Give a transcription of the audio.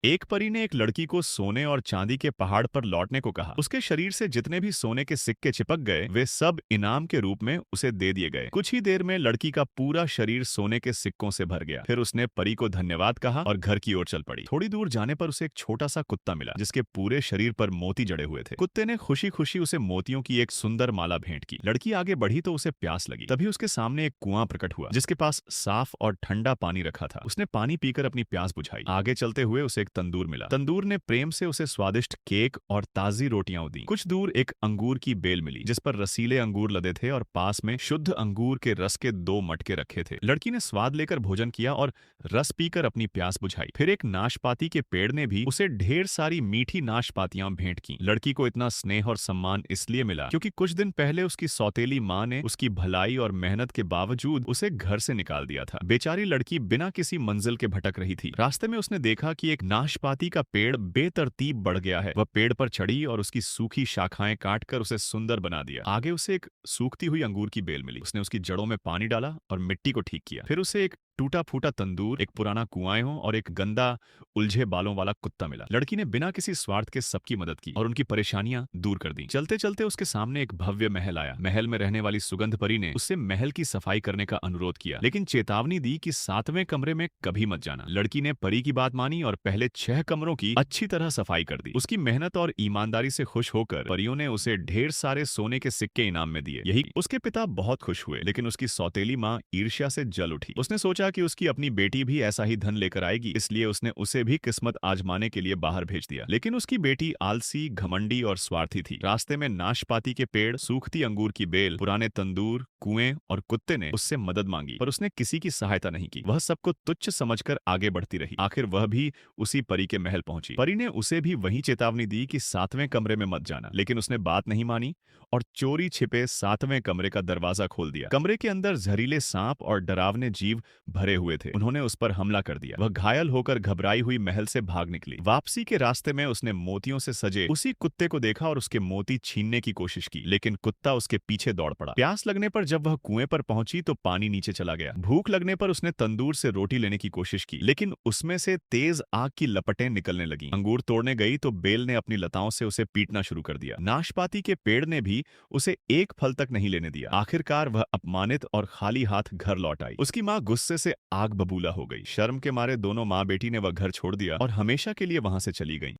एक परी ने एक लड़की को सोने और चांदी के पहाड़ पर लौटने को कहा। उसके शरीर से जितने भी सोने के सिक्के चिपक गए वे सब इनाम के रूप में उसे दे दिए गए। कुछ ही देर में लड़की का पूरा शरीर सोने के सिक्कों से भर गया। फिर उसने परी को धन्यवाद कहा और घर की ओर चल पड़ी। थोड़ी दूर जाने पर उसे एक छोटा सा कुत्ता मिला जिसके पूरे शरीर पर मोती जड़े हुए थे। कुत्ते ने खुशी खुशी उसे मोतियों की एक सुंदर माला भेंट की। लड़की आगे बढ़ी तो उसे प्यास लगी। तभी उसके सामने एक कुआं प्रकट हुआ जिसके पास साफ और ठंडा पानी रखा था। उसने पानी पीकर अपनी प्यास बुझाई। आगे चलते हुए उसे एक तंदूर मिला। तंदूर ने प्रेम से उसे स्वादिष्ट केक और ताजी रोटियां दी। कुछ दूर एक अंगूर की बेल मिली जिस पर रसीले अंगूर लदे थे और पास में शुद्ध अंगूर के रस के 2 मटके रखे थे। लड़की ने स्वाद लेकर भोजन किया और रस पीकर अपनी प्यास बुझाई। फिर एक नाशपाती के पेड़ ने भी उसे ढेर सारी मीठी नाशपातियां भेंट की। लड़की को इतना स्नेह और सम्मान इसलिए मिला क्योंकि कुछ दिन पहले उसकी सौतेली माँ ने उसकी भलाई और मेहनत के बावजूद उसे घर से निकाल दिया था। बेचारी लड़की बिना किसी मंजिल के भटक रही थी। रास्ते में उसने देखा कि एक नाशपाती का पेड़ बेतरतीब बढ़ गया है। वह पेड़ पर चढ़ी और उसकी सूखी शाखाएं काटकर उसे सुंदर बना दिया। आगे उसे एक सूखती हुई अंगूर की बेल मिली। उसने उसकी जड़ों में पानी डाला और मिट्टी को ठीक किया। फिर उसे एक टूटा फूटा तंदूर, एक पुराना कुआं और एक गंदा उलझे बालों वाला कुत्ता मिला। लड़की ने बिना किसी स्वार्थ के सबकी मदद की और उनकी परेशानियां दूर कर दी। चलते चलते उसके सामने एक भव्य महल आया। महल में रहने वाली सुगंध परी ने उससे महल की सफाई करने का अनुरोध किया लेकिन चेतावनी दी कि 7वें कमरे में कभी मत जाना। लड़की ने परी की बात मानी और पहले 6 कमरों की अच्छी तरह सफाई कर दी। उसकी मेहनत और ईमानदारी से खुश होकर परियों ने उसे ढेर सारे सोने के सिक्के इनाम में दिए। यही उसके पिता बहुत खुश हुए लेकिन उसकी सौतेली माँ ईर्ष्या से जल उठी। उसने सोचा कि उसकी अपनी बेटी भी ऐसा ही धन लेकर आएगी, इसलिए उसने उसे भी किस्मत आजमाने के लिए बाहर भेज दिया। लेकिन उसकी बेटी आलसी, घमंडी और स्वार्थी थी। रास्ते में नाशपाती के पेड़, सूखती अंगूर की बेल, पुराने तंदूर, कुएं और कुत्ते ने उससे मदद मांगी पर उसने किसी की सहायता नहीं की। वह सबको तुच्छ समझकर आगे बढ़ती रही। आखिर वह भी उसी परी के महल पहुंची। परी ने उसे भी वही चेतावनी दी कि 7वें कमरे में मत जाना, लेकिन उसने बात नहीं मानी और चोरी छिपे 7वें कमरे का दरवाजा खोल दिया। कमरे के अंदर जहरीले सांप और डरावने जीव भरे हुए थे। उन्होंने उस पर हमला कर दिया। वह घायल होकर घबराई हुई महल से भाग निकली। वापसी के रास्ते में उसने मोतियों से सजे उसी कुत्ते को देखा और उसके मोती छीनने की कोशिश की लेकिन कुत्ता उसके पीछे दौड़ पड़ा। प्यास लगने पर जब वह कुएं पर पहुंची तो पानी नीचे चला गया। भूख लगने पर उसने तंदूर से रोटी लेने की कोशिश की लेकिन उसमें से तेज आग की लपटें निकलने लगी। अंगूर तोड़ने गई तो बेल ने अपनी लताओं से उसे पीटना शुरू कर दिया। नाशपाती के पेड़ ने भी उसे एक फल तक नहीं लेने दिया। आखिरकार वह अपमानित और खाली हाथ घर लौट आई। उसकी माँ गुस्से से आग बबूला हो गई। शर्म के मारे दोनों माँ बेटी ने वह घर छोड़ दिया और हमेशा के लिए वहां से चली गईं।